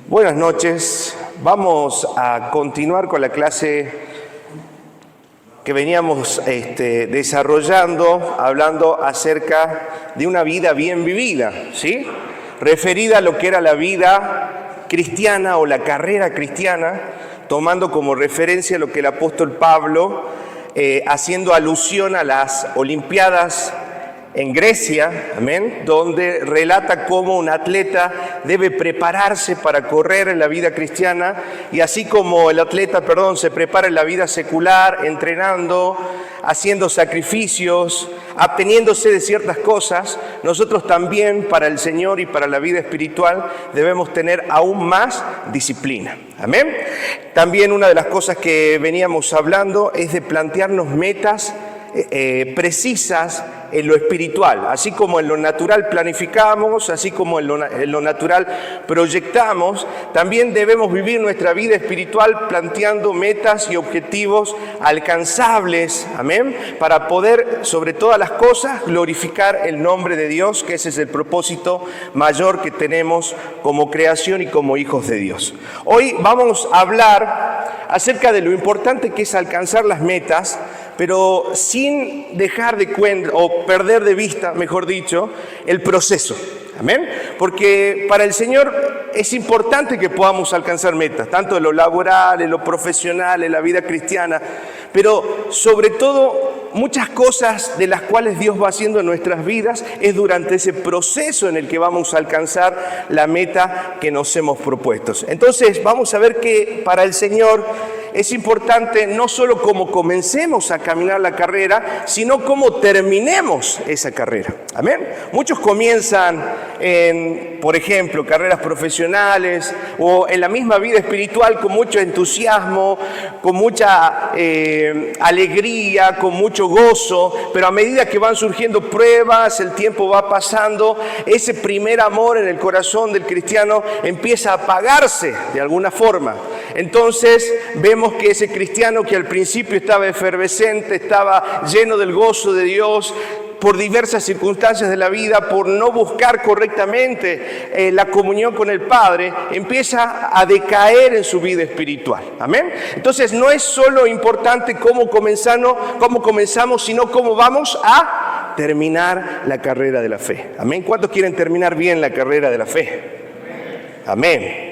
Buenas noches. Vamos a continuar con la clase que veníamos desarrollando, hablando acerca de una vida bien vivida, ¿sí? Referida a lo que era la vida cristiana o la carrera cristiana, tomando como referencia lo que el apóstol Pablo, haciendo alusión a las Olimpiadas en Grecia, amén, donde relata cómo un atleta debe prepararse para correr en la vida cristiana, y así como el atleta, se prepara en la vida secular, entrenando, haciendo sacrificios, absteniéndose de ciertas cosas, nosotros también para el Señor y para la vida espiritual debemos tener aún más disciplina. Amén. También una de las cosas que veníamos hablando es de plantearnos metas precisas en lo espiritual, así como en lo natural planificamos, así como en lo natural proyectamos, también debemos vivir nuestra vida espiritual planteando metas y objetivos alcanzables, amén, para poder sobre todas las cosas glorificar el nombre de Dios, que ese es el propósito mayor que tenemos como creación y como hijos de Dios. Hoy vamos a hablar acerca de lo importante que es alcanzar las metas, pero sin dejar de cuenta o perder de vista, mejor dicho, el proceso. Amén. Porque para el Señor es importante que podamos alcanzar metas, tanto en lo laboral, en lo profesional, en la vida cristiana, pero sobre todo muchas cosas de las cuales Dios va haciendo en nuestras vidas es durante ese proceso en el que vamos a alcanzar la meta que nos hemos propuesto. Entonces vamos a ver que para el Señor es importante no solo cómo comencemos a caminar la carrera, sino cómo terminemos esa carrera. Amén. Muchos comienzan en, por ejemplo, carreras profesionales o en la misma vida espiritual con mucho entusiasmo, con mucha alegría, con mucho gozo, pero a medida que van surgiendo pruebas, el tiempo va pasando, ese primer amor en el corazón del cristiano empieza a apagarse de alguna forma. Entonces vemos que ese cristiano que al principio estaba efervescente, estaba lleno del gozo de Dios, por diversas circunstancias de la vida, por no buscar correctamente la comunión con el Padre, empieza a decaer en su vida espiritual. Amén. Entonces no es solo importante cómo comenzamos, sino cómo vamos a terminar la carrera de la fe. Amén. ¿Cuántos quieren terminar bien la carrera de la fe? Amén.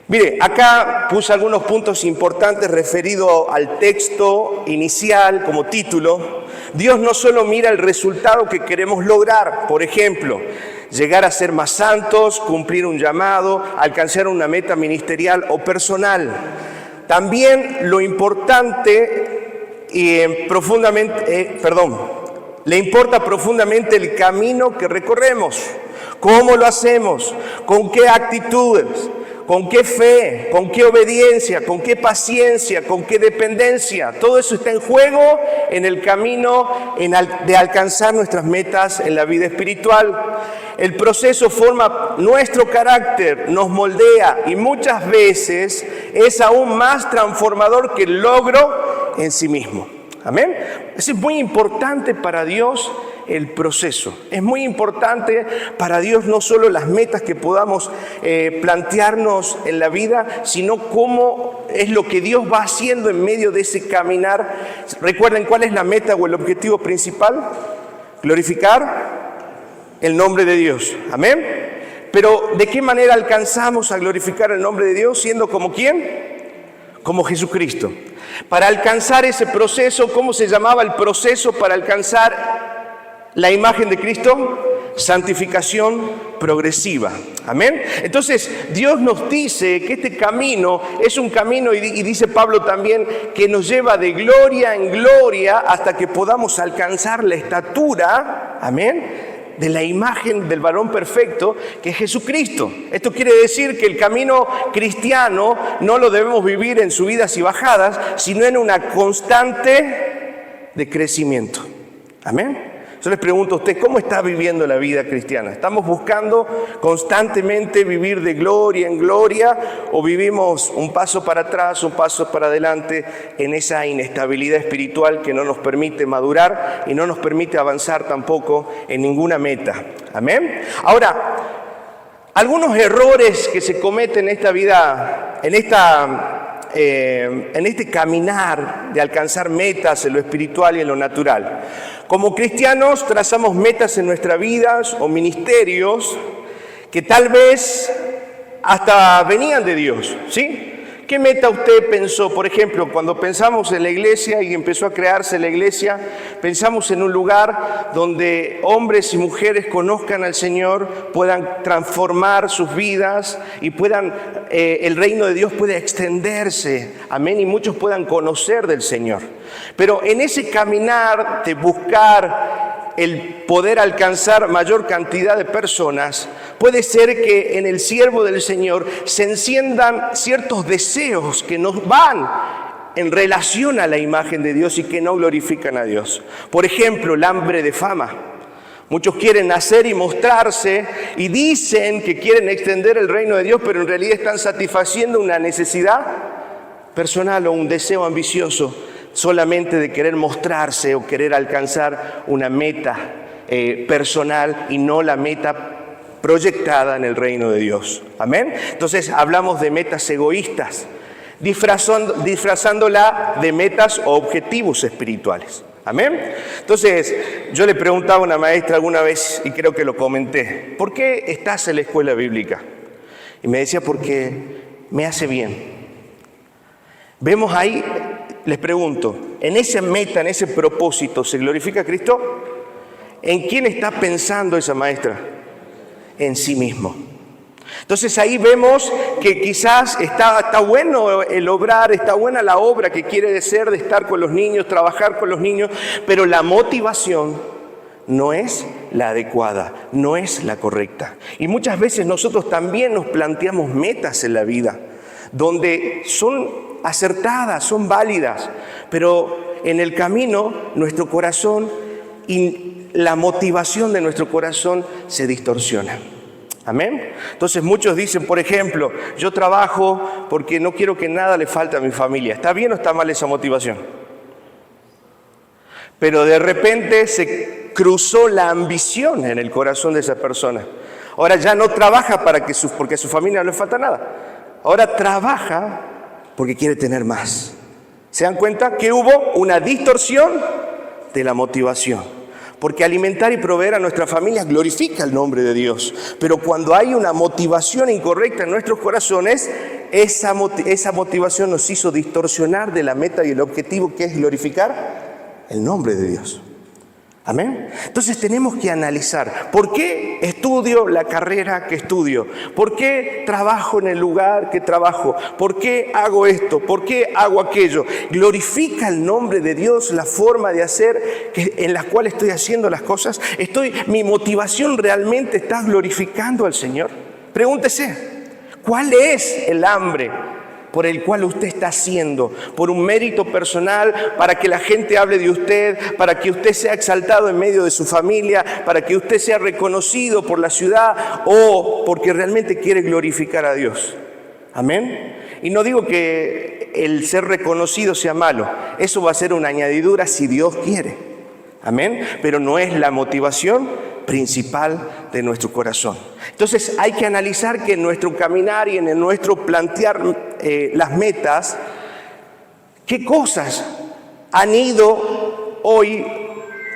Mire, acá puse algunos puntos importantes referidos al texto inicial como título. Dios no solo mira el resultado que queremos lograr, por ejemplo, llegar a ser más santos, cumplir un llamado, alcanzar una meta ministerial o personal. También lo importante le importa profundamente el camino que recorremos, cómo lo hacemos, con qué actitudes, con qué fe, con qué obediencia, con qué paciencia, con qué dependencia. Todo eso está en juego en el camino de alcanzar nuestras metas en la vida espiritual. El proceso forma nuestro carácter, nos moldea y muchas veces es aún más transformador que el logro en sí mismo. Amén. Eso es muy importante para Dios. El proceso. Es muy importante para Dios no solo las metas que podamos plantearnos en la vida, sino cómo es lo que Dios va haciendo en medio de ese caminar. ¿Recuerden cuál es la meta o el objetivo principal? Glorificar el nombre de Dios. Amén. Pero ¿de qué manera alcanzamos a glorificar el nombre de Dios? Siendo como ¿quién? Como Jesucristo. Para alcanzar ese proceso, ¿cómo se llamaba el proceso para alcanzar la imagen de Cristo? Santificación progresiva. Amén. Entonces, Dios nos dice que este camino es un camino, y dice Pablo también, que nos lleva de gloria en gloria hasta que podamos alcanzar la estatura, amén, de la imagen del varón perfecto, que es Jesucristo. Esto quiere decir que el camino cristiano no lo debemos vivir en subidas y bajadas, sino en una constante de crecimiento. Amén. Yo les pregunto a usted, ¿cómo está viviendo la vida cristiana? ¿Estamos buscando constantemente vivir de gloria en gloria o vivimos un paso para atrás, un paso para adelante en esa inestabilidad espiritual que no nos permite madurar y no nos permite avanzar tampoco en ninguna meta? Amén. Ahora, Algunos errores que se cometen en esta vida, en este caminar de alcanzar metas en lo espiritual y en lo natural. Como cristianos trazamos metas en nuestras vidas o ministerios que tal vez hasta venían de Dios, ¿sí? ¿Qué meta usted pensó? Por ejemplo, cuando pensamos en la iglesia y empezó a crearse la iglesia, pensamos en un lugar donde hombres y mujeres conozcan al Señor, puedan transformar sus vidas y el reino de Dios pueda extenderse, amén, y muchos puedan conocer del Señor. Pero en ese caminar de buscar el poder alcanzar mayor cantidad de personas, puede ser que en el siervo del Señor se enciendan ciertos deseos que nos van en relación a la imagen de Dios y que no glorifican a Dios. Por ejemplo, el hambre de fama. Muchos quieren nacer y mostrarse y dicen que quieren extender el reino de Dios, pero en realidad están satisfaciendo una necesidad personal o un deseo ambicioso solamente de querer mostrarse o querer alcanzar una meta personal y no la meta proyectada en el reino de Dios. Amén. Entonces hablamos de metas egoístas, disfrazándola de metas o objetivos espirituales. Amén. Entonces yo le preguntaba a una maestra alguna vez, y creo que lo comenté, ¿por qué estás en la escuela bíblica? Y me decía, porque me hace bien. Vemos ahí. Les pregunto, ¿en esa meta, en ese propósito, se glorifica a Cristo? ¿En quién está pensando esa maestra? En sí mismo. Entonces ahí vemos que quizás está bueno el obrar, está buena la obra que quiere ser de estar con los niños, trabajar con los niños, pero la motivación no es la adecuada, no es la correcta. Y muchas veces nosotros también nos planteamos metas en la vida, donde son acertadas, son válidas, pero en el camino nuestro corazón y la motivación de nuestro corazón se distorsiona. Amén. Entonces muchos dicen, por ejemplo, yo trabajo porque no quiero que nada le falte a mi familia. ¿Está bien o está mal esa motivación? Pero de repente se cruzó la ambición en el corazón de esa persona. Ahora ya no trabaja porque a su familia no le falta nada. Ahora trabaja porque quiere tener más. ¿Se dan cuenta que hubo una distorsión de la motivación? Porque alimentar y proveer a nuestra familia glorifica el nombre de Dios. Pero cuando hay una motivación incorrecta en nuestros corazones, esa motivación nos hizo distorsionar de la meta y el objetivo, que es glorificar el nombre de Dios. Amén. Entonces tenemos que analizar, ¿por qué estudio la carrera que estudio? ¿Por qué trabajo en el lugar que trabajo? ¿Por qué hago esto? ¿Por qué hago aquello? ¿Glorifica el nombre de Dios la forma de hacer en la cual estoy haciendo las cosas? ¿Mi motivación realmente está glorificando al Señor? Pregúntese, ¿cuál es el hambre por el cual usted está haciendo? ¿Por un mérito personal, para que la gente hable de usted, para que usted sea exaltado en medio de su familia, para que usted sea reconocido por la ciudad, o porque realmente quiere glorificar a Dios? Amén. Y no digo que el ser reconocido sea malo, eso va a ser una añadidura si Dios quiere. Amén. Pero no es la motivación principal de nuestro corazón. Entonces hay que analizar que en nuestro caminar y en nuestro plantear las metas, qué cosas han ido hoy,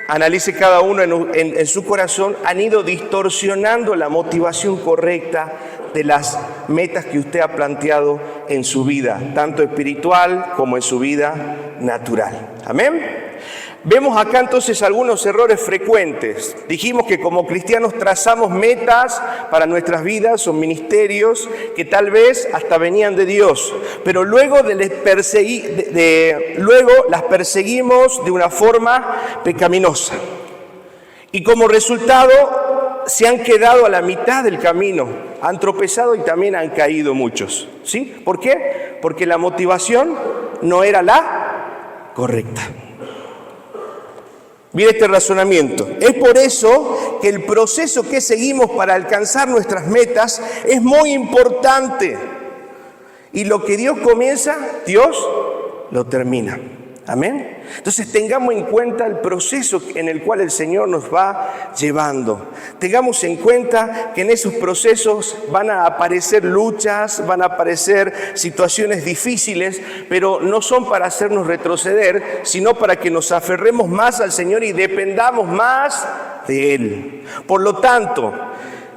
analice cada uno en su corazón, han ido distorsionando la motivación correcta de las metas que usted ha planteado en su vida, tanto espiritual como en su vida natural. Amén. Vemos acá entonces algunos errores frecuentes. Dijimos que como cristianos trazamos metas para nuestras vidas o ministerios que tal vez hasta venían de Dios, pero luego las perseguimos de una forma pecaminosa. Y como resultado se han quedado a la mitad del camino, han tropezado y también han caído muchos. ¿Sí? ¿Por qué? Porque la motivación no era la correcta. Mire este razonamiento. Es por eso que el proceso que seguimos para alcanzar nuestras metas es muy importante. Y lo que Dios comienza, Dios lo termina. Amén. Entonces tengamos en cuenta el proceso en el cual el Señor nos va llevando. Tengamos en cuenta que en esos procesos van a aparecer luchas, van a aparecer situaciones difíciles, pero no son para hacernos retroceder, sino para que nos aferremos más al Señor y dependamos más de Él. Por lo tanto,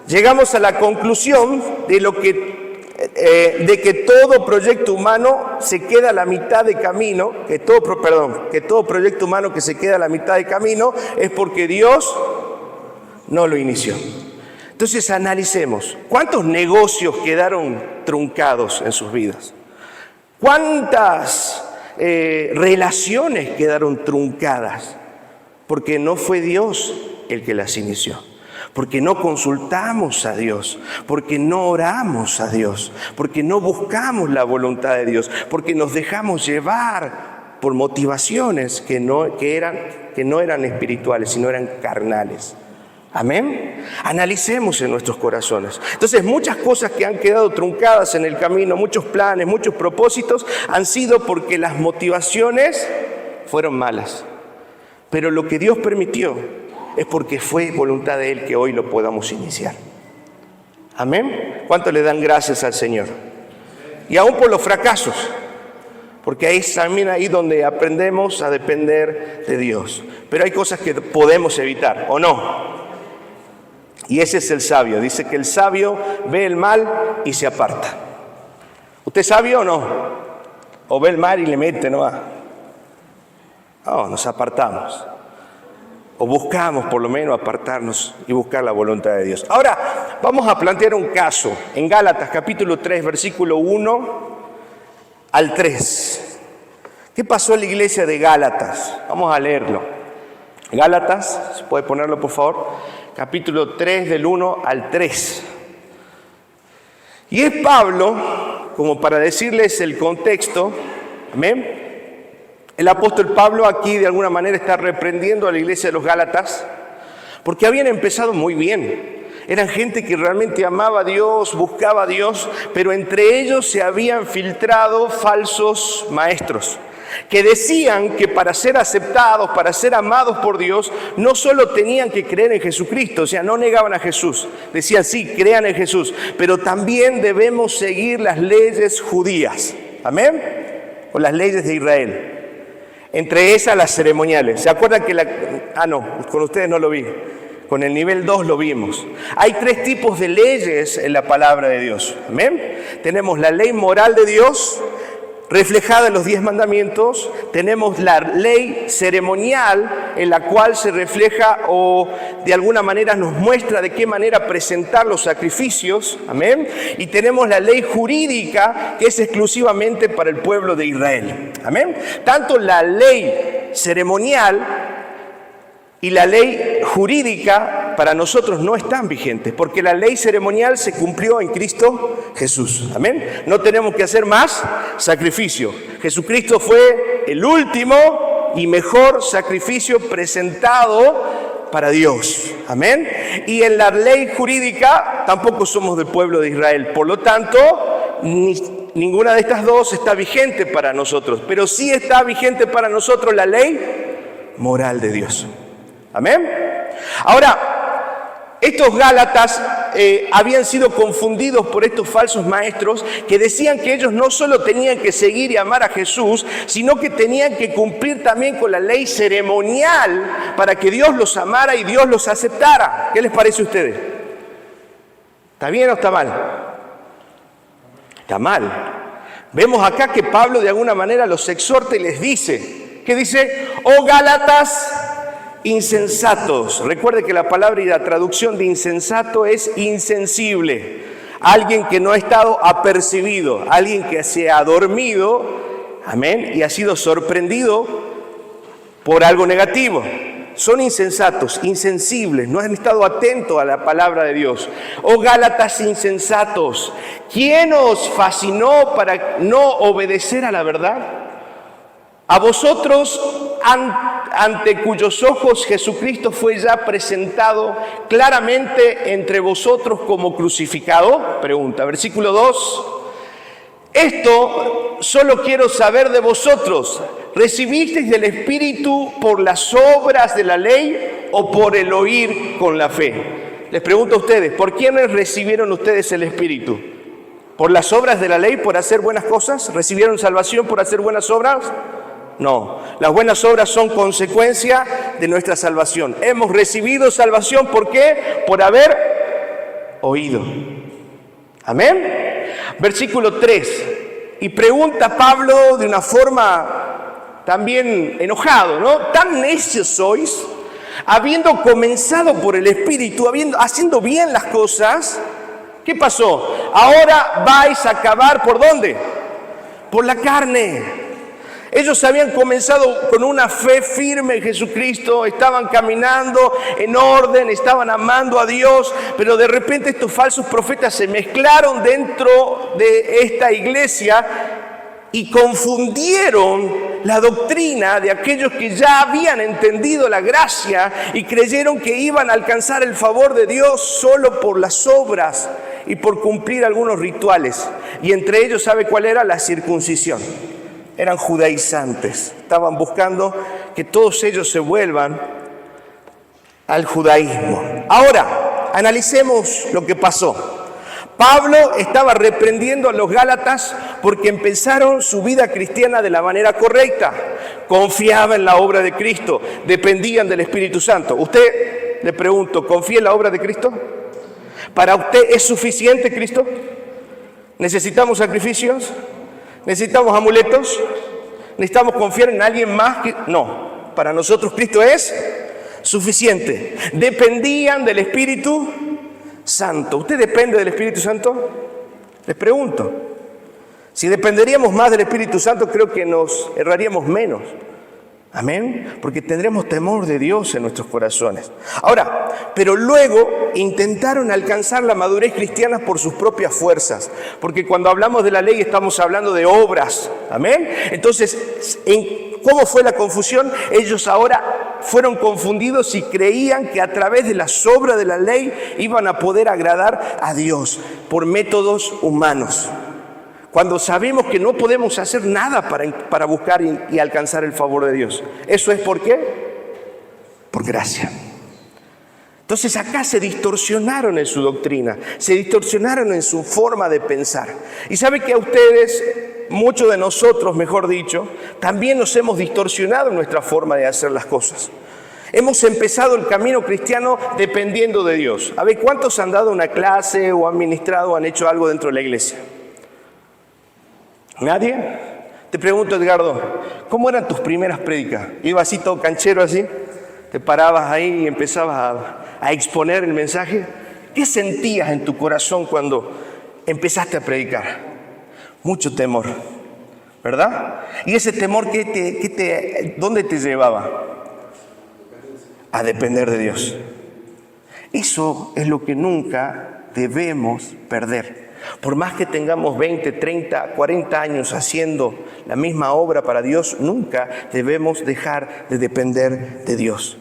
llegamos a la conclusión de que todo proyecto humano se queda a la mitad de camino, que todo proyecto humano que se queda a la mitad de camino es porque Dios no lo inició. Entonces analicemos, ¿cuántos negocios quedaron truncados en sus vidas? ¿Cuántas relaciones quedaron truncadas? Porque no fue Dios el que las inició. Porque no consultamos a Dios, porque no oramos a Dios, porque no buscamos la voluntad de Dios, porque nos dejamos llevar por motivaciones que no eran espirituales, sino eran carnales. Amén. Analicemos en nuestros corazones. Entonces, muchas cosas que han quedado truncadas en el camino, muchos planes, muchos propósitos, han sido porque las motivaciones fueron malas. Pero lo que Dios permitió es porque fue voluntad de Él que hoy lo podamos iniciar. Amén. ¿Cuánto le dan gracias al Señor? Y aún por los fracasos, porque es también ahí donde aprendemos a depender de Dios. Pero hay cosas que podemos evitar, ¿o no? Y ese es el sabio. Dice que el sabio ve el mal y se aparta. ¿Usted es sabio o no? ¿O ve el mal y le mete nomás? No, nos apartamos. O buscamos por lo menos apartarnos y buscar la voluntad de Dios. Ahora vamos a plantear un caso en Gálatas capítulo 3, versículo 1 al 3. ¿Qué pasó en la iglesia de Gálatas? Vamos a leerlo. Gálatas, ¿se puede ponerlo por favor? Capítulo 3 del 1 al 3. Y es Pablo, como para decirles el contexto, amén. El apóstol Pablo aquí de alguna manera está reprendiendo a la iglesia de los Gálatas porque habían empezado muy bien. Eran gente que realmente amaba a Dios, buscaba a Dios, pero entre ellos se habían filtrado falsos maestros que decían que para ser aceptados, para ser amados por Dios, no solo tenían que creer en Jesucristo, o sea, no negaban a Jesús. Decían, sí, crean en Jesús, pero también debemos seguir las leyes judías. ¿Amén? O las leyes de Israel. Entre esas las ceremoniales. ¿Se acuerdan que con ustedes no lo vi. Con el nivel 2 lo vimos. Hay 3 tipos de leyes en la palabra de Dios. ¿Amén? Tenemos la ley moral de Dios, reflejada en los 10 mandamientos. Tenemos la ley ceremonial, en la cual se refleja o de alguna manera nos muestra de qué manera presentar los sacrificios. Amén. Y tenemos la ley jurídica, que es exclusivamente para el pueblo de Israel. Amén. Tanto la ley ceremonial y la ley jurídica para nosotros no están vigentes, porque la ley ceremonial se cumplió en Cristo Jesús. Amén. No tenemos que hacer más sacrificio. Jesucristo fue el último y mejor sacrificio presentado para Dios. Amén. Y en la ley jurídica tampoco somos del pueblo de Israel. Por lo tanto, ninguna de estas dos está vigente para nosotros. Pero sí está vigente para nosotros la ley moral de Dios. Amén. Ahora, estos Gálatas habían sido confundidos por estos falsos maestros que decían que ellos no solo tenían que seguir y amar a Jesús, sino que tenían que cumplir también con la ley ceremonial para que Dios los amara y Dios los aceptara. ¿Qué les parece a ustedes? ¿Está bien o está mal? Está mal. Vemos acá que Pablo de alguna manera los exhorta y les dice, ¿qué dice? Oh Gálatas insensatos. Recuerde que la palabra y la traducción de insensato es insensible. Alguien que no ha estado apercibido, alguien que se ha dormido, amén, y ha sido sorprendido por algo negativo. Son insensatos, insensibles, no han estado atentos a la palabra de Dios. Oh Gálatas insensatos, ¿quién os fascinó para no obedecer a la verdad? A vosotros, ante cuyos ojos Jesucristo fue ya presentado claramente entre vosotros como crucificado. Pregunta, versículo 2. Esto solo quiero saber de vosotros. ¿Recibisteis del Espíritu por las obras de la ley o por el oír con la fe? Les pregunto a ustedes, ¿por quiénes recibieron ustedes el Espíritu? ¿Por las obras de la ley, por hacer buenas cosas? ¿Recibieron salvación por hacer buenas obras? No, las buenas obras son consecuencia de nuestra salvación. Hemos recibido salvación, ¿por qué? Por haber oído. Amén. Versículo 3. Y pregunta Pablo de una forma también enojado, ¿no? ¿Tan necios sois? Habiendo comenzado por el Espíritu, haciendo bien las cosas, ¿qué pasó? Ahora vais a acabar, ¿por dónde? Por la carne. Ellos habían comenzado con una fe firme en Jesucristo, estaban caminando en orden, estaban amando a Dios, pero de repente estos falsos profetas se mezclaron dentro de esta iglesia y confundieron la doctrina de aquellos que ya habían entendido la gracia y creyeron que iban a alcanzar el favor de Dios solo por las obras y por cumplir algunos rituales. Y entre ellos, ¿sabe cuál era? La circuncisión. Eran judaizantes, estaban buscando que todos ellos se vuelvan al judaísmo. Ahora, analicemos lo que pasó. Pablo estaba reprendiendo a los gálatas porque empezaron su vida cristiana de la manera correcta. Confiaban en la obra de Cristo, dependían del Espíritu Santo. Usted, le pregunto, ¿confía en la obra de Cristo? ¿Para usted es suficiente Cristo? ¿Necesitamos sacrificios? ¿Necesitamos amuletos? ¿Necesitamos confiar en alguien más? No, para nosotros Cristo es suficiente. Dependían del Espíritu Santo. ¿Usted depende del Espíritu Santo? Les pregunto. Si dependeríamos más del Espíritu Santo, creo que nos erraríamos menos. Amén, porque tendremos temor de Dios en nuestros corazones. Ahora, pero luego intentaron alcanzar la madurez cristiana por sus propias fuerzas, porque cuando hablamos de la ley estamos hablando de obras. Amén. Entonces, ¿cómo fue la confusión? Ellos ahora fueron confundidos y creían que a través de las obras de la ley iban a poder agradar a Dios por métodos humanos. Cuando sabemos que no podemos hacer nada para buscar y alcanzar el favor de Dios. ¿Eso es por qué? Por gracia. Entonces acá se distorsionaron en su doctrina, se distorsionaron en su forma de pensar. Y sabe que a ustedes, muchos de nosotros, mejor dicho, también nos hemos distorsionado en nuestra forma de hacer las cosas. Hemos empezado el camino cristiano dependiendo de Dios. A ver, ¿cuántos han dado una clase o han ministrado o han hecho algo dentro de la iglesia? ¿Nadie? Te pregunto, Edgardo, ¿cómo eran tus primeras prédicas? ¿Ibas así todo canchero así? ¿Te parabas ahí y empezabas a exponer el mensaje? ¿Qué sentías en tu corazón cuando empezaste a predicar? Mucho temor, ¿verdad? ¿Y ese temor dónde te llevaba? A depender de Dios. Eso es lo que nunca debemos perder. Por más que tengamos 20, 30, 40 años haciendo la misma obra para Dios, nunca debemos dejar de depender de Dios.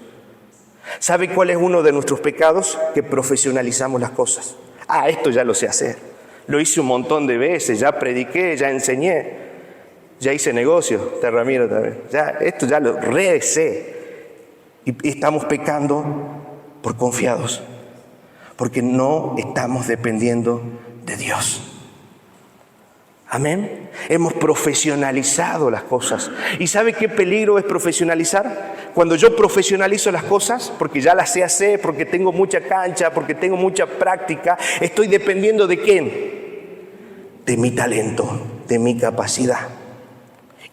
¿Sabe cuál es uno de nuestros pecados? Que profesionalizamos las cosas. Esto ya lo sé hacer. Lo hice un montón de veces, ya prediqué, ya enseñé, ya hice negocio, te Ramiro también. Esto ya lo sé. Y estamos pecando por confiados, porque no estamos dependiendo de Dios. Amén. Hemos profesionalizado las cosas. ¿Y sabe qué peligro es profesionalizar? Cuando yo profesionalizo las cosas, porque ya las sé hacer, porque tengo mucha cancha, porque tengo mucha práctica, estoy dependiendo ¿de quién? De mi talento, de mi capacidad.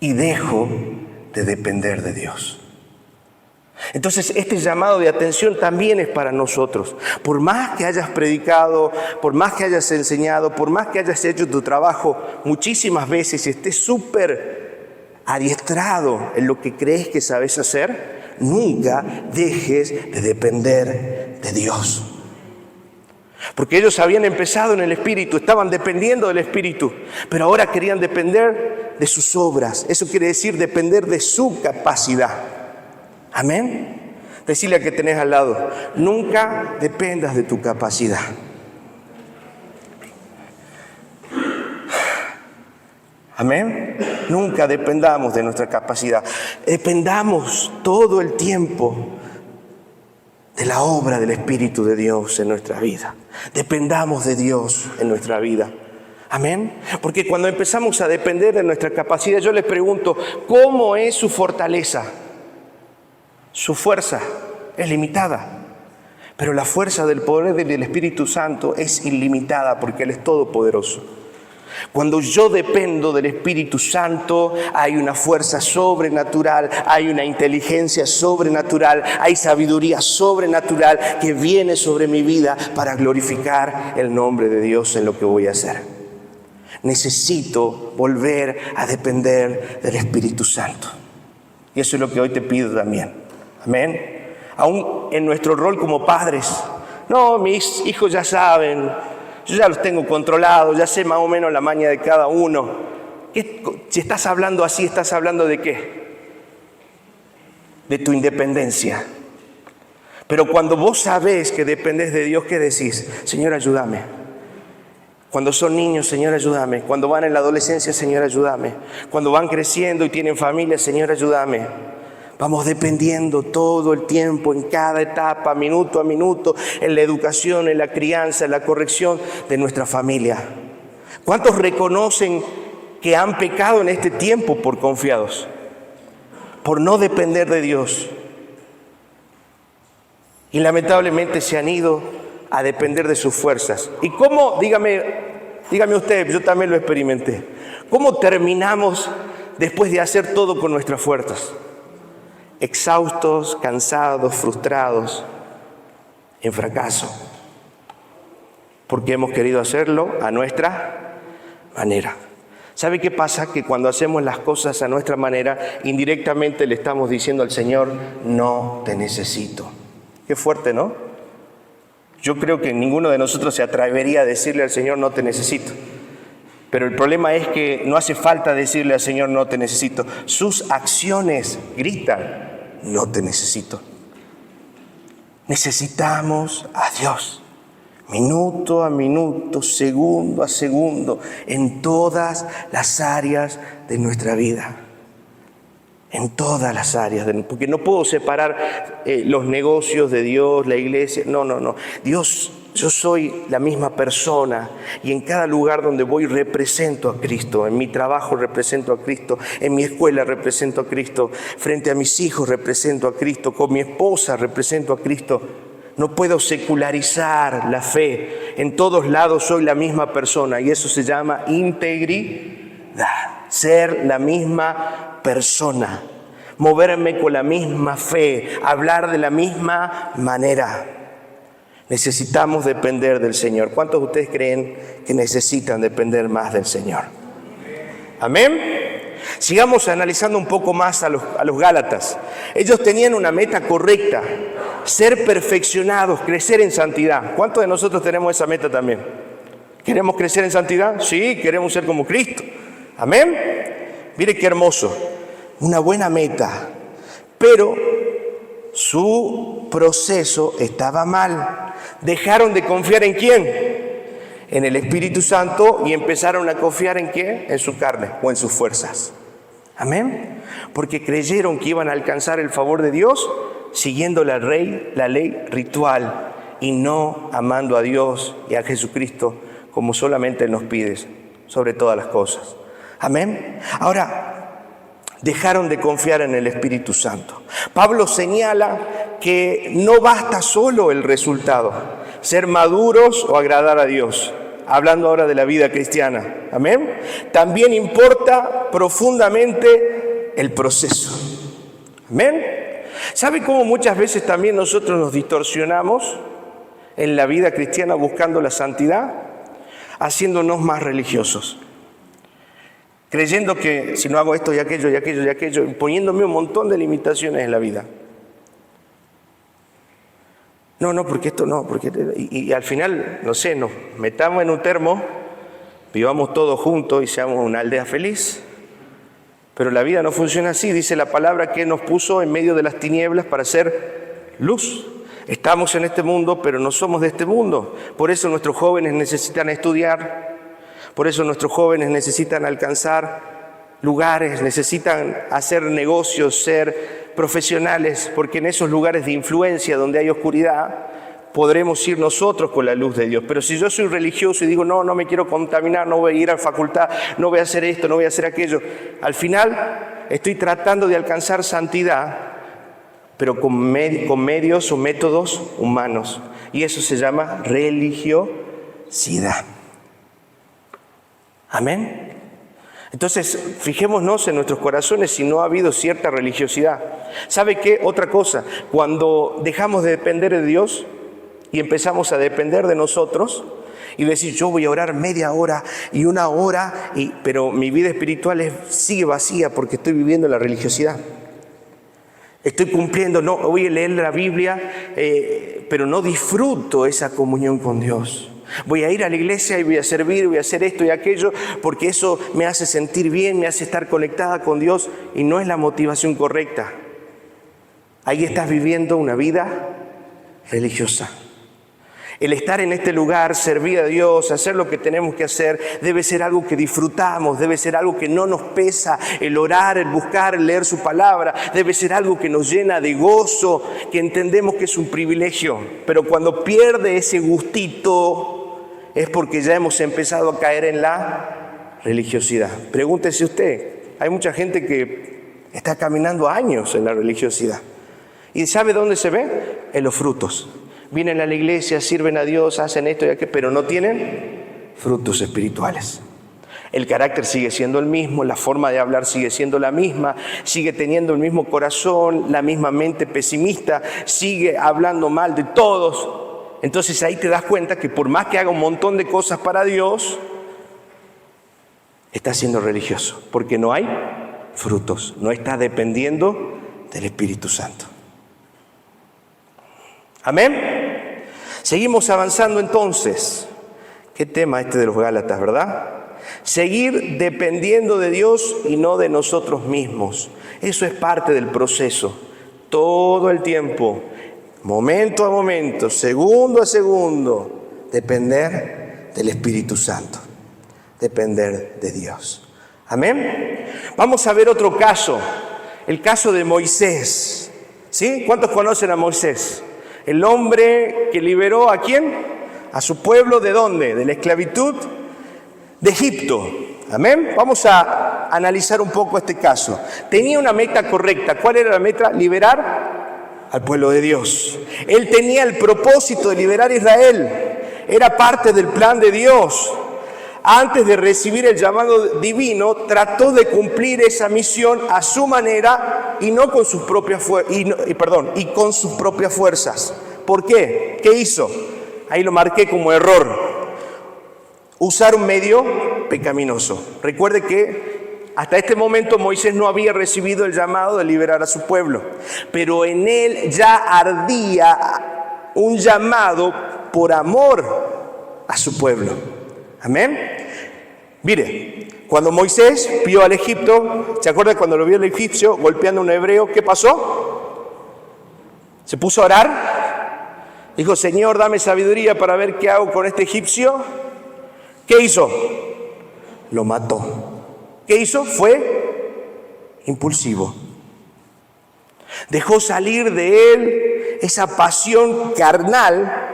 Y dejo de depender de Dios. Entonces este llamado de atención también es para nosotros. Por más que hayas predicado, por más que hayas enseñado, por más que hayas hecho tu trabajo muchísimas veces y estés súper adiestrado en lo que crees que sabes hacer, nunca dejes de depender de Dios. Porque ellos habían empezado en el Espíritu, estaban dependiendo del Espíritu, pero ahora querían depender de sus obras. Eso quiere decir depender de su capacidad. Amén. Decirle a que tenés al lado, nunca dependas de tu capacidad. Amén. Nunca dependamos de nuestra capacidad. Dependamos todo el tiempo de la obra del Espíritu de Dios en nuestra vida. Dependamos de Dios en nuestra vida. Amén. Porque cuando empezamos a depender de nuestra capacidad, yo les pregunto, ¿cómo es su fortaleza? Su fuerza es limitada. Pero la fuerza del poder del Espíritu Santo es ilimitada porque Él es todopoderoso. Cuando yo dependo del Espíritu Santo, hay una fuerza sobrenatural, hay una inteligencia sobrenatural, hay sabiduría sobrenatural que viene sobre mi vida para glorificar el nombre de Dios en lo que voy a hacer. Necesito volver a depender del Espíritu Santo. Y eso es lo que hoy te pido también. Amén. Aún en nuestro rol como padres. No, mis hijos ya saben, yo ya los tengo controlados, ya sé más o menos la maña de cada uno. Si estás hablando así, ¿estás hablando de qué? De tu independencia. Pero cuando vos sabés que dependés de Dios, ¿qué decís? Señor, ayúdame. Cuando son niños, Señor, ayúdame. Cuando van en la adolescencia, Señor, ayúdame. Cuando van creciendo y tienen familia, Señor, ayúdame. Vamos dependiendo todo el tiempo, en cada etapa, minuto a minuto, en la educación, en la crianza, en la corrección de nuestra familia. ¿Cuántos reconocen que han pecado en este tiempo por confiados? Por no depender de Dios. Y lamentablemente se han ido a depender de sus fuerzas. ¿Y cómo? Dígame usted, yo también lo experimenté. ¿Cómo terminamos después de hacer todo con nuestras fuerzas? Exhaustos, cansados, frustrados, en fracaso, porque hemos querido hacerlo a nuestra manera. ¿Sabe qué pasa? Que cuando hacemos las cosas a nuestra manera, indirectamente le estamos diciendo al Señor, no te necesito. Qué fuerte, ¿no? Yo creo que ninguno de nosotros se atrevería a decirle al Señor, no te necesito. Pero el problema es que no hace falta decirle al Señor, no te necesito. Sus acciones gritan, no te necesito. Necesitamos a Dios, minuto a minuto, segundo a segundo, en todas las áreas de nuestra vida. En todas las áreas, porque no puedo separar los negocios de Dios, la iglesia. No. Dios, yo soy la misma persona y en cada lugar donde voy represento a Cristo. En mi trabajo represento a Cristo, en mi escuela represento a Cristo, frente a mis hijos represento a Cristo, con mi esposa represento a Cristo. No puedo secularizar la fe. En todos lados soy la misma persona y eso se llama integridad. Ser la misma persona, moverme con la misma fe, hablar de la misma manera. Necesitamos depender del Señor. ¿Cuántos de ustedes creen que necesitan depender más del Señor? ¿Amén? Sigamos analizando un poco más a los Gálatas. Ellos tenían una meta correcta, ser perfeccionados, crecer en santidad. ¿Cuántos de nosotros tenemos esa meta también? ¿Queremos crecer en santidad? Sí, queremos ser como Cristo. ¿Amén? Mire qué hermoso. Una buena meta. Pero su proceso estaba mal. Dejaron de confiar en ¿quién? En el Espíritu Santo y empezaron a confiar ¿en qué? En su carne o en sus fuerzas. ¿Amén? Porque creyeron que iban a alcanzar el favor de Dios siguiendo la ley ritual y no amando a Dios y a Jesucristo como solamente Él nos pide sobre todas las cosas. Amén. Ahora, dejaron de confiar en el Espíritu Santo. Pablo señala que no basta solo el resultado, ser maduros o agradar a Dios. Hablando ahora de la vida cristiana. Amén. También importa profundamente el proceso. Amén. ¿Sabe cómo muchas veces también nosotros nos distorsionamos en la vida cristiana buscando la santidad? Haciéndonos más religiosos. Creyendo que si no hago esto y aquello, poniéndome un montón de limitaciones en la vida. No, porque esto no, porque... Y al final, no sé, nos metamos en un termo, vivamos todos juntos y seamos una aldea feliz. Pero la vida no funciona así, dice la palabra que Él nos puso en medio de las tinieblas para ser luz. Estamos en este mundo, pero no somos de este mundo. Por eso nuestros jóvenes necesitan estudiar. Por eso nuestros jóvenes necesitan alcanzar lugares, necesitan hacer negocios, ser profesionales, porque en esos lugares de influencia donde hay oscuridad, podremos ir nosotros con la luz de Dios. Pero si yo soy religioso y digo, no me quiero contaminar, no voy a ir a la facultad, no voy a hacer esto, no voy a hacer aquello, al final estoy tratando de alcanzar santidad, pero con medios o métodos humanos. Y eso se llama religiosidad. Amén. Entonces, fijémonos en nuestros corazones si no ha habido cierta religiosidad. ¿Sabe qué? Otra cosa, cuando dejamos de depender de Dios y empezamos a depender de nosotros y decir, yo voy a orar media hora y una hora, pero mi vida espiritual sigue vacía porque estoy viviendo la religiosidad. Estoy cumpliendo, no voy a leer la Biblia, pero no disfruto esa comunión con Dios. Voy a ir a la iglesia y voy a servir, voy a hacer esto y aquello, porque eso me hace sentir bien, me hace estar conectada con Dios, y no es la motivación correcta. Ahí estás viviendo una vida religiosa. El estar en este lugar, servir a Dios, hacer lo que tenemos que hacer, debe ser algo que disfrutamos, debe ser algo que no nos pesa. El orar, el buscar, el leer su palabra, debe ser algo que nos llena de gozo, que entendemos que es un privilegio. Pero cuando pierde ese gustito, es porque ya hemos empezado a caer en la religiosidad. Pregúntese usted, hay mucha gente que está caminando años en la religiosidad. ¿Y sabe dónde se ve? En los frutos. Vienen a la iglesia, sirven a Dios, hacen esto y aquello, pero no tienen frutos espirituales. El carácter sigue siendo el mismo, la forma de hablar sigue siendo la misma, sigue teniendo el mismo corazón, la misma mente pesimista, sigue hablando mal de todos. Entonces ahí te das cuenta que por más que haga un montón de cosas para Dios, está siendo religioso, porque no hay frutos, no está dependiendo del Espíritu Santo. Amén. Seguimos avanzando entonces. Qué tema este de los Gálatas, ¿verdad? Seguir dependiendo de Dios y no de nosotros mismos. Eso es parte del proceso. Todo el tiempo, momento a momento, segundo a segundo, depender del Espíritu Santo. Depender de Dios. Amén. Vamos a ver otro caso. El caso de Moisés. ¿Sí? ¿Cuántos conocen a Moisés? El hombre que liberó ¿a quién? A su pueblo, ¿de dónde? De la esclavitud de Egipto. Amén. Vamos a analizar un poco este caso. Tenía una meta correcta. ¿Cuál era la meta? Liberar al pueblo de Dios. Él tenía el propósito de liberar a Israel. Era parte del plan de Dios. Antes de recibir el llamado divino, trató de cumplir esa misión a su manera y no con sus propias con sus propias fuerzas. ¿Por qué? ¿Qué hizo? Ahí lo marqué como error. Usar un medio pecaminoso. Recuerde que hasta este momento Moisés no había recibido el llamado de liberar a su pueblo, pero en él ya ardía un llamado por amor a su pueblo. Amén. Mire, cuando Moisés vio al Egipto, ¿se acuerda cuando lo vio el egipcio golpeando a un hebreo? ¿Qué pasó? Se puso a orar. Dijo, Señor, dame sabiduría para ver qué hago con este egipcio. ¿Qué hizo? Lo mató. ¿Qué hizo? Fue impulsivo. Dejó salir de él esa pasión carnal.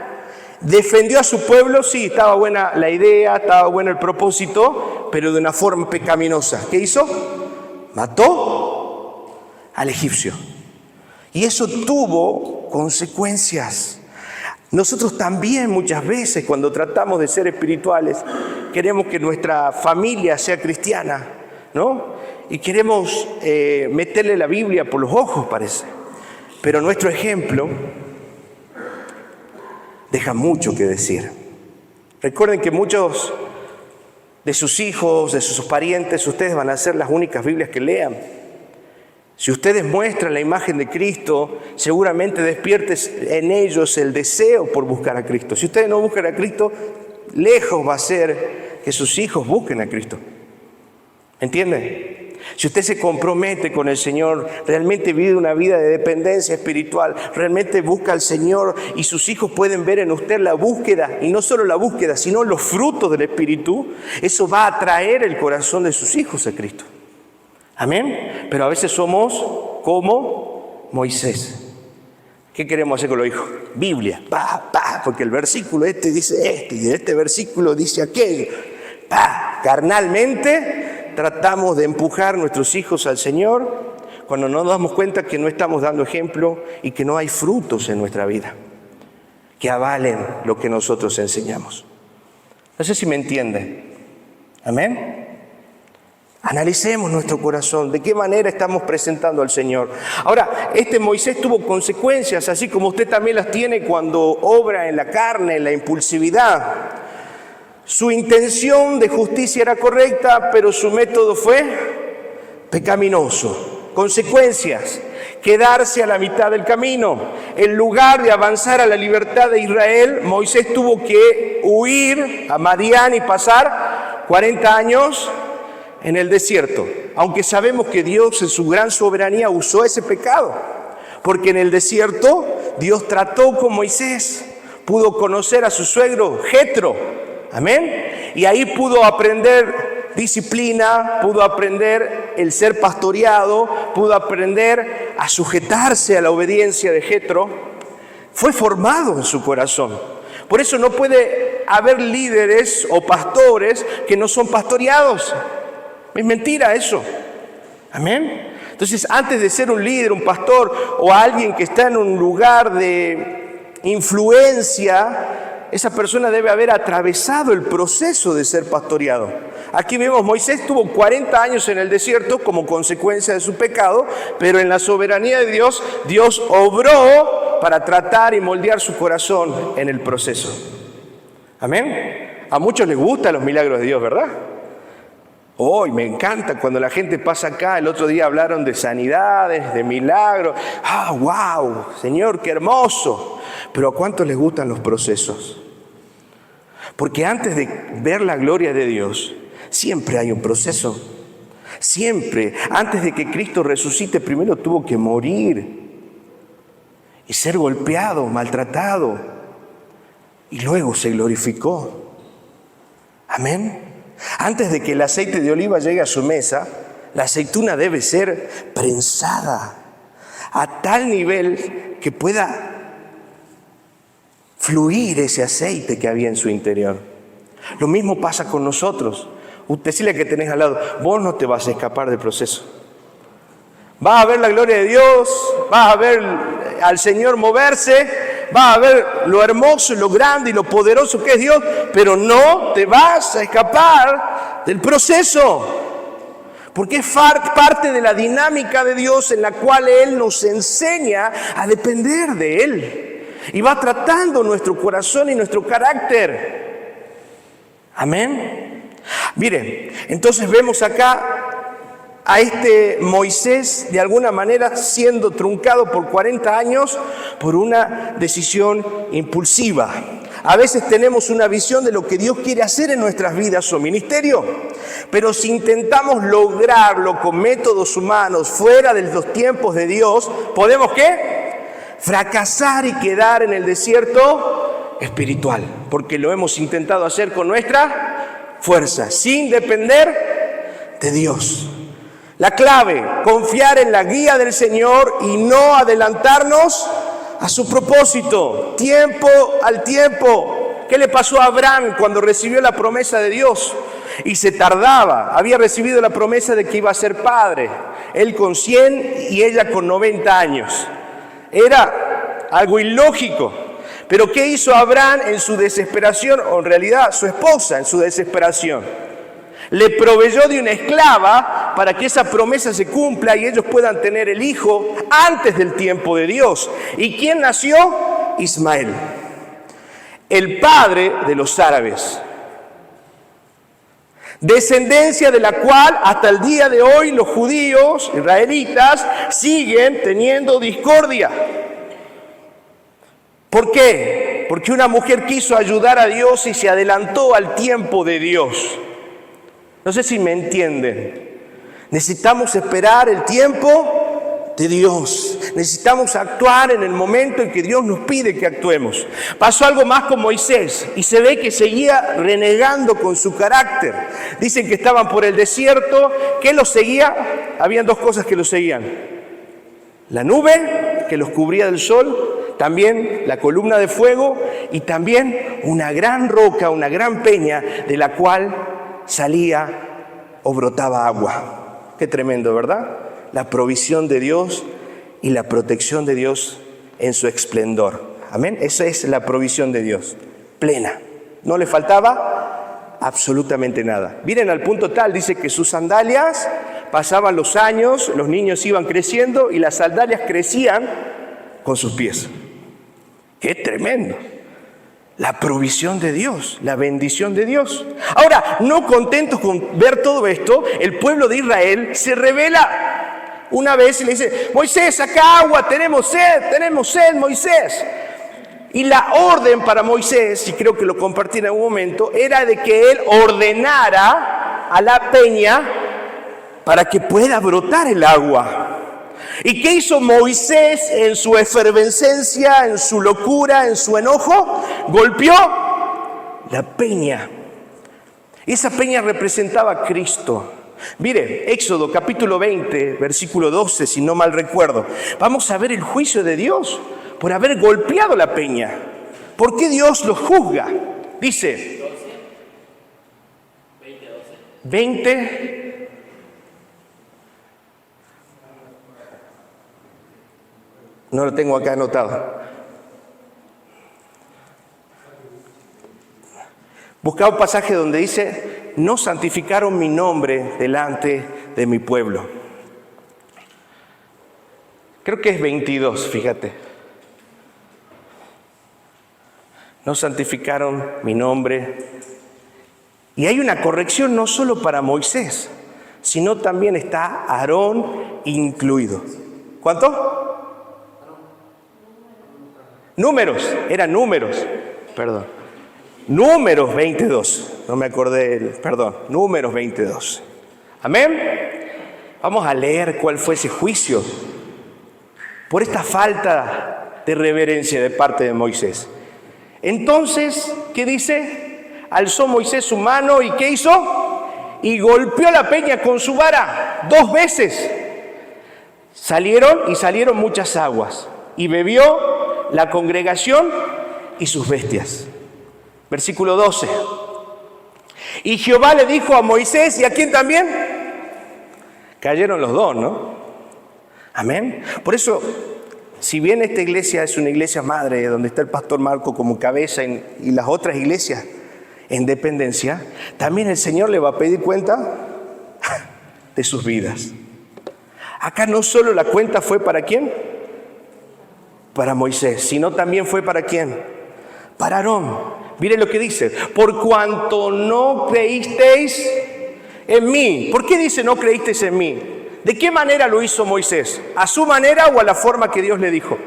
Defendió a su pueblo, sí, estaba buena la idea, estaba bueno el propósito, pero de una forma pecaminosa. ¿Qué hizo? Mató al egipcio. Y eso tuvo consecuencias. Nosotros también muchas veces cuando tratamos de ser espirituales, queremos que nuestra familia sea cristiana, ¿no? Y queremos meterle la Biblia por los ojos, parece. Pero nuestro ejemplo deja mucho que decir. Recuerden que muchos de sus hijos, de sus parientes, ustedes van a ser las únicas Biblias que lean. Si ustedes muestran la imagen de Cristo, seguramente despiertes en ellos el deseo por buscar a Cristo. Si ustedes no buscan a Cristo, lejos va a ser que sus hijos busquen a Cristo. ¿Entienden? Si usted se compromete con el Señor, realmente vive una vida de dependencia espiritual, realmente busca al Señor y sus hijos pueden ver en usted la búsqueda, y no solo la búsqueda, sino los frutos del Espíritu, eso va a atraer el corazón de sus hijos a Cristo. Amén. Pero a veces somos como Moisés. ¿Qué queremos hacer con los hijos? Biblia, porque el versículo este dice esto y este versículo dice aquello. Carnalmente tratamos de empujar a nuestros hijos al Señor cuando no nos damos cuenta que no estamos dando ejemplo y que no hay frutos en nuestra vida que avalen lo que nosotros enseñamos. No sé si me entienden. Amén. Analicemos nuestro corazón, de qué manera estamos presentando al Señor. Ahora, este Moisés tuvo consecuencias, así como usted también las tiene cuando obra en la carne, en la impulsividad. Su intención de justicia era correcta, pero su método fue pecaminoso. Consecuencias: quedarse a la mitad del camino. En lugar de avanzar a la libertad de Israel, Moisés tuvo que huir a Madián y pasar 40 años en el desierto, aunque sabemos que Dios en su gran soberanía usó ese pecado, porque en el desierto Dios trató con Moisés, pudo conocer a su suegro Jetro, amén, y ahí pudo aprender disciplina, pudo aprender el ser pastoreado, pudo aprender a sujetarse a la obediencia de Jetro. Fue formado en su corazón. Por eso no puede haber líderes o pastores que no son pastoreados. Es mentira eso. Amén. Entonces, antes de ser un líder, un pastor o alguien que está en un lugar de influencia, esa persona debe haber atravesado el proceso de ser pastoreado. Aquí vemos, Moisés tuvo 40 años en el desierto como consecuencia de su pecado, pero en la soberanía de Dios, Dios obró para tratar y moldear su corazón en el proceso. Amén. A muchos les gustan los milagros de Dios, ¿verdad? Hoy me encanta cuando la gente pasa acá. El otro día hablaron de sanidades, de milagros. ¡Wow! Señor, qué hermoso. Pero ¿a cuántos les gustan los procesos? Porque antes de ver la gloria de Dios, siempre hay un proceso. Siempre. Antes de que Cristo resucite, primero tuvo que morir y ser golpeado, maltratado. Y luego se glorificó. Amén. Antes de que el aceite de oliva llegue a su mesa, la aceituna debe ser prensada a tal nivel que pueda fluir ese aceite que había en su interior. Lo mismo pasa con nosotros. Decirle que tenés al lado, vos no te vas a escapar del proceso. Vas a ver la gloria de Dios, vas a ver al Señor moverse, vas a ver lo hermoso, lo grande y lo poderoso que es Dios, pero no te vas a escapar del proceso, porque es parte de la dinámica de Dios en la cual Él nos enseña a depender de Él y va tratando nuestro corazón y nuestro carácter. Amén. Miren, entonces vemos acá a este Moisés de alguna manera siendo truncado por 40 años por una decisión impulsiva. A veces tenemos una visión de lo que Dios quiere hacer en nuestras vidas o ministerio, pero si intentamos lograrlo con métodos humanos fuera de los tiempos de Dios, ¿podemos qué? Fracasar y quedar en el desierto espiritual, porque lo hemos intentado hacer con nuestra fuerza, sin depender de Dios. La clave, confiar en la guía del Señor y no adelantarnos a su propósito, tiempo al tiempo. ¿Qué le pasó a Abraham cuando recibió la promesa de Dios? Y se tardaba, había recibido la promesa de que iba a ser padre, él con 100 y ella con 90 años. Era algo ilógico. Pero ¿qué hizo Abraham en su desesperación? O en realidad su esposa en su desesperación. Le proveyó de una esclava para que esa promesa se cumpla y ellos puedan tener el hijo antes del tiempo de Dios. ¿Y quién nació? Ismael, el padre de los árabes. Descendencia de la cual hasta el día de hoy los judíos israelitas siguen teniendo discordia. ¿Por qué? Porque una mujer quiso ayudar a Dios y se adelantó al tiempo de Dios. No sé si me entienden. Necesitamos esperar el tiempo de Dios. Necesitamos actuar en el momento en que Dios nos pide que actuemos. Pasó algo más con Moisés y se ve que seguía renegando con su carácter. Dicen que estaban por el desierto. ¿Qué los seguía? habían dos cosas que los seguían. La nube que los cubría del sol, también la columna de fuego y también una gran roca, una gran peña de la cual salía o brotaba agua. Qué tremendo, ¿verdad? La provisión de Dios y la protección de Dios en su esplendor. Amén. Esa es la provisión de Dios, plena. No le faltaba absolutamente nada. Miren al punto tal, dice que sus sandalias, pasaban los años, los niños iban creciendo y las sandalias crecían con sus pies. ¡Qué tremendo! La provisión de Dios, la bendición de Dios. Ahora, no contentos con ver todo esto, el pueblo de Israel se rebela una vez y le dice: Moisés, saca agua, tenemos sed, Moisés. Y la orden para Moisés, y creo que lo compartí en algún momento, era de que él ordenara a la peña para que pueda brotar el agua. ¿Y qué hizo Moisés en su efervescencia, en su locura, en su enojo? Golpeó la peña. Esa peña representaba a Cristo. Mire, Éxodo capítulo 20, versículo 12, si no mal recuerdo. Vamos a ver el juicio de Dios por haber golpeado la peña. ¿Por qué Dios los juzga? Dice 20. No lo tengo acá anotado. Busca un pasaje donde dice: no santificaron mi nombre delante de mi pueblo. Creo que es 22, fíjate. No santificaron mi nombre. Y hay una corrección no solo para Moisés, sino también está Aarón incluido. ¿Cuánto? Eran números, perdón. Números 22, no me acordé, perdón, números 22. Amén. Vamos a leer cuál fue ese juicio por esta falta de reverencia de parte de Moisés. Entonces, ¿qué dice? Alzó Moisés su mano y ¿qué hizo? Y golpeó la peña con su vara 2 veces. Salieron muchas aguas y bebió la congregación y sus bestias. Versículo 12. Y Jehová le dijo a Moisés, ¿y a quién también? Cayeron los dos, ¿no? Amén. Por eso, si bien esta iglesia es una iglesia madre, donde está el pastor Marco como cabeza y las otras iglesias en dependencia, también el Señor le va a pedir cuenta de sus vidas. Acá no solo la cuenta fue para ¿quién? Para Moisés, sino también fue para ¿quién? Para Aarón. Mire lo que dice: por cuanto no creísteis en mí. ¿Por qué dice no creísteis en mí? ¿De qué manera lo hizo Moisés? ¿A su manera o a la forma que Dios le dijo?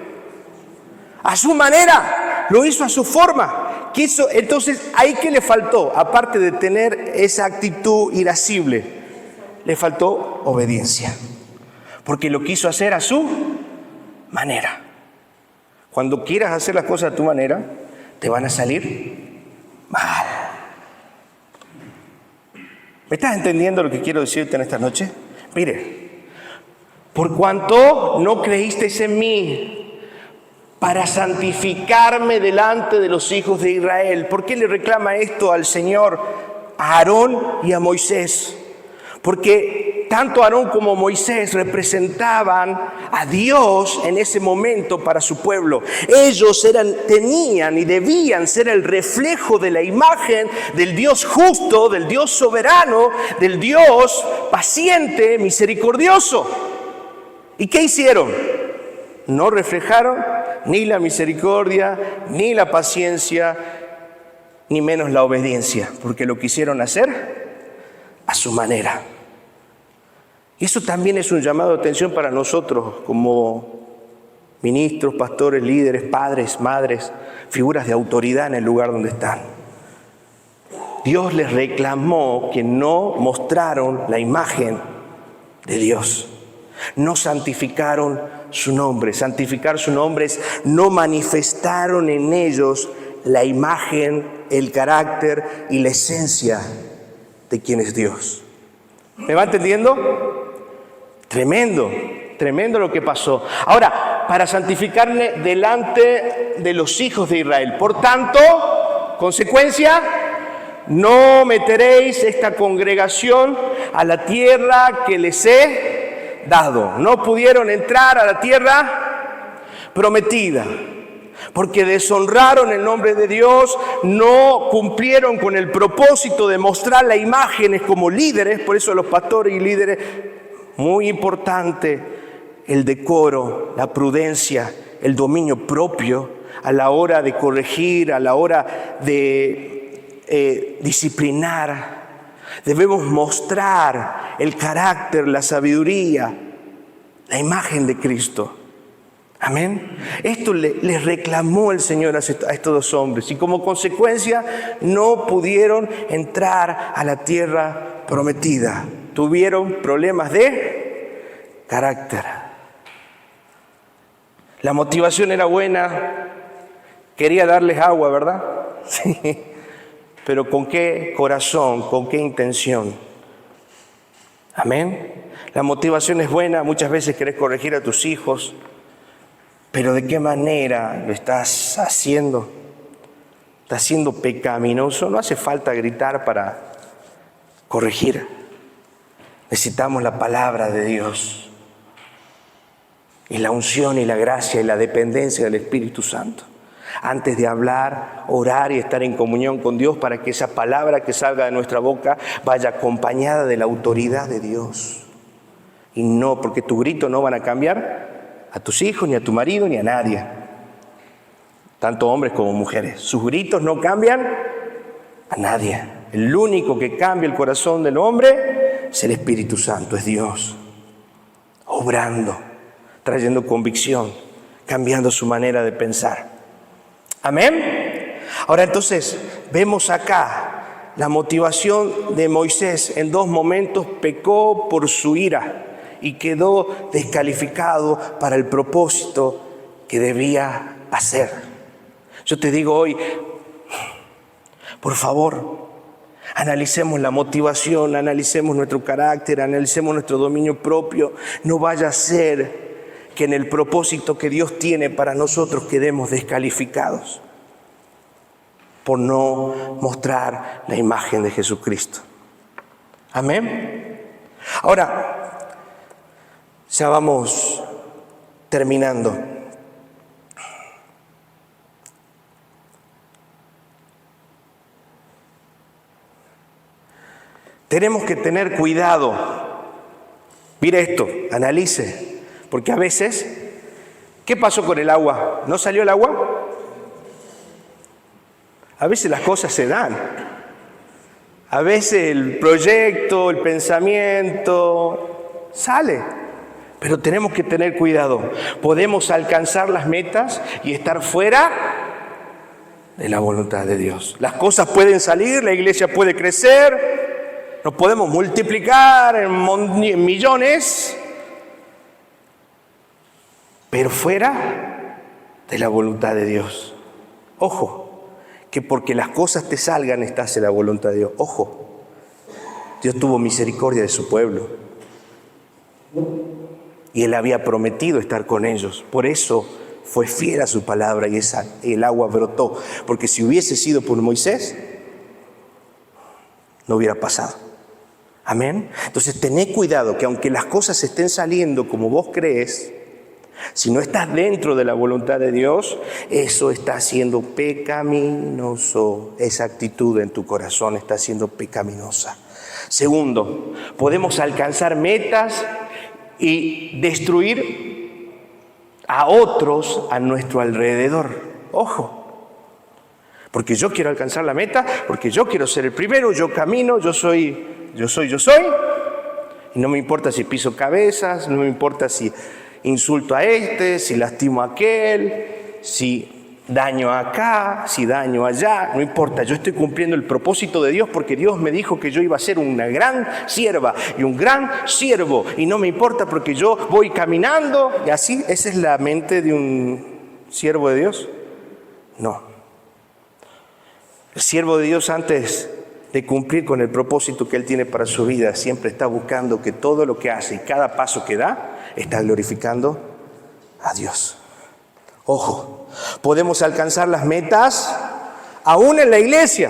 A su manera, lo hizo a su forma. Entonces, ¿ahí qué le faltó? Aparte de tener esa actitud irascible, le faltó obediencia. Porque lo quiso hacer a su manera. Cuando quieras hacer las cosas a tu manera, te van a salir mal. ¿Me estás entendiendo lo que quiero decirte en esta noche? Mire, por cuanto no creísteis en mí para santificarme delante de los hijos de Israel. ¿Por qué le reclama esto al Señor, a Aarón y a Moisés? Porque tanto Aarón como Moisés representaban a Dios en ese momento para su pueblo. Ellos tenían y debían ser el reflejo de la imagen del Dios justo, del Dios soberano, del Dios paciente, misericordioso. ¿Y qué hicieron? No reflejaron ni la misericordia, ni la paciencia, ni menos la obediencia, porque lo quisieron hacer a su manera. Y eso también es un llamado de atención para nosotros como ministros, pastores, líderes, padres, madres, figuras de autoridad en el lugar donde están. Dios les reclamó que no mostraron la imagen de Dios. No santificaron su nombre. Santificar su nombre es no manifestaron en ellos la imagen, el carácter y la esencia de quién es Dios. ¿Me va entendiendo? Tremendo, tremendo lo que pasó. Ahora, para santificarle delante de los hijos de Israel. Por tanto, consecuencia, no meteréis esta congregación a la tierra que les he dado. No pudieron entrar a la tierra prometida, porque deshonraron el nombre de Dios, no cumplieron con el propósito de mostrar las imágenes como líderes. Por eso los pastores y líderes, muy importante el decoro, la prudencia, el dominio propio a la hora de corregir, a la hora de disciplinar. Debemos mostrar el carácter, la sabiduría, la imagen de Cristo. Amén. Esto les reclamó el Señor a estos dos hombres y como consecuencia no pudieron entrar a la tierra prometida. Tuvieron problemas de carácter. La motivación era buena, quería darles agua, ¿verdad? Sí. Pero ¿con qué corazón? ¿Con qué intención? Amén. La motivación es buena, muchas veces querés corregir a tus hijos, pero ¿de qué manera lo estás haciendo? ¿Estás siendo pecaminoso? No hace falta gritar para corregir. Necesitamos la palabra de Dios y la unción y la gracia y la dependencia del Espíritu Santo. Antes de hablar, orar y estar en comunión con Dios para que esa palabra que salga de nuestra boca vaya acompañada de la autoridad de Dios. Y no, porque tu grito no van a cambiar a tus hijos, ni a tu marido, ni a nadie. Tanto hombres como mujeres. Sus gritos no cambian a nadie. El único que cambia el corazón del hombre es el Espíritu Santo, es Dios. Obrando, trayendo convicción, cambiando su manera de pensar. Amén. Ahora entonces, vemos acá la motivación de Moisés. En dos momentos pecó por su ira y quedó descalificado para el propósito que debía hacer. Yo te digo hoy, por favor, analicemos la motivación, analicemos nuestro carácter, analicemos nuestro dominio propio. No vaya a ser que en el propósito que Dios tiene para nosotros quedemos descalificados por no mostrar la imagen de Jesucristo. Amén. Ahora, ya vamos terminando. Tenemos que tener cuidado. Mire esto, analice. Porque a veces, ¿qué pasó con el agua? ¿No salió el agua? A veces las cosas se dan. A veces el proyecto, el pensamiento sale. Pero tenemos que tener cuidado. Podemos alcanzar las metas y estar fuera de la voluntad de Dios. Las cosas pueden salir, la iglesia puede crecer, nos podemos multiplicar en millones, pero fuera de la voluntad de Dios. Ojo, que porque las cosas te salgan estás en la voluntad de Dios. Ojo, Dios tuvo misericordia de su pueblo y Él había prometido estar con ellos. Por eso fue fiel a su palabra y el agua brotó. Porque si hubiese sido por Moisés, no hubiera pasado. Amén. Entonces tened cuidado que aunque las cosas estén saliendo como vos crees, si no estás dentro de la voluntad de Dios, eso está siendo pecaminoso. Esa actitud en tu corazón está siendo pecaminosa. Segundo, podemos alcanzar metas y destruir a otros a nuestro alrededor. Ojo, porque yo quiero alcanzar la meta, porque yo quiero ser el primero, yo camino, yo soy. Y no me importa si piso cabezas, no me importa si insulto a este, si lastimo a aquel, si daño acá, si daño allá, no importa. Yo estoy cumpliendo el propósito de Dios porque Dios me dijo que yo iba a ser una gran sierva y un gran siervo. Y no me importa porque yo voy caminando y así. ¿Esa es la mente de un siervo de Dios? No. El siervo de Dios antes de cumplir con el propósito que Él tiene para su vida, siempre está buscando que todo lo que hace y cada paso que da, está glorificando a Dios. Ojo, podemos alcanzar las metas aún en la iglesia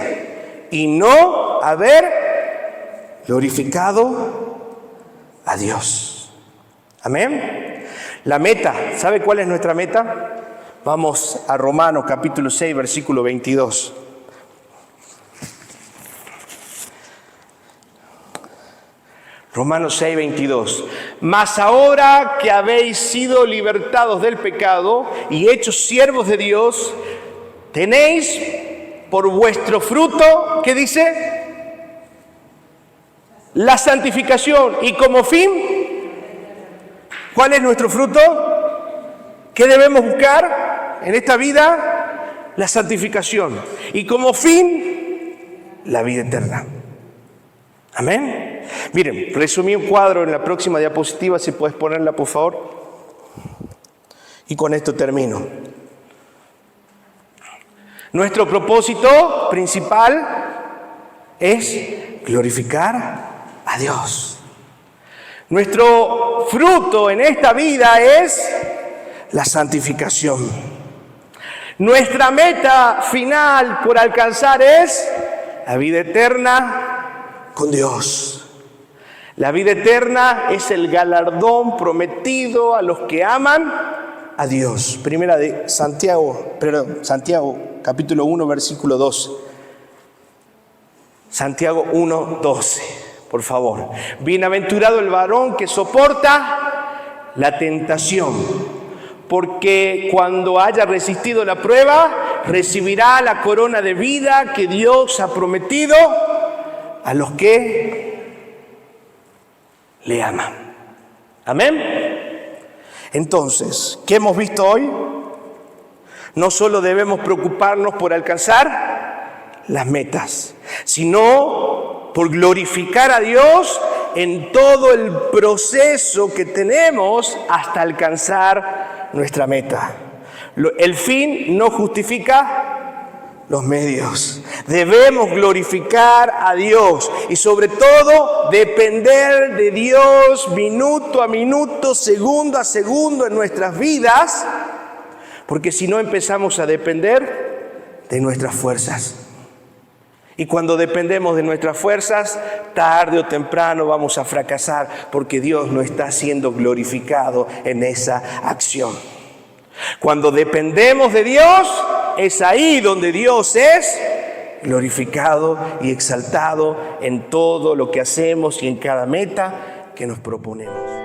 y no haber glorificado a Dios. Amén. La meta, ¿sabe cuál es nuestra meta? Vamos a Romanos capítulo 6, versículo 22. Romanos 6, 22. Mas ahora que habéis sido libertados del pecado y hechos siervos de Dios, tenéis por vuestro fruto, ¿qué dice? La santificación. Y como fin, ¿cuál es nuestro fruto? ¿Qué debemos buscar en esta vida? La santificación. Y como fin, la vida eterna. Amén. Miren, resumí un cuadro en la próxima diapositiva, si puedes ponerla por favor. Y con esto termino. Nuestro propósito principal es glorificar a Dios. Nuestro fruto en esta vida es la santificación. Nuestra meta final por alcanzar es la vida eterna con Dios. La vida eterna es el galardón prometido a los que aman a Dios. Primera de Santiago, capítulo 1, versículo 12. Santiago 1, 12, por favor. Bienaventurado el varón que soporta la tentación, porque cuando haya resistido la prueba, recibirá la corona de vida que Dios ha prometido a los que le aman. Amén. Entonces, ¿qué hemos visto hoy? No solo debemos preocuparnos por alcanzar las metas, sino por glorificar a Dios en todo el proceso que tenemos hasta alcanzar nuestra meta. El fin no justifica los medios. Debemos glorificar a Dios y sobre todo depender de Dios minuto a minuto, segundo a segundo en nuestras vidas, porque si no empezamos a depender de nuestras fuerzas. Y cuando dependemos de nuestras fuerzas, tarde o temprano vamos a fracasar porque Dios no está siendo glorificado en esa acción. Cuando dependemos de Dios, es ahí donde Dios es glorificado y exaltado en todo lo que hacemos y en cada meta que nos proponemos.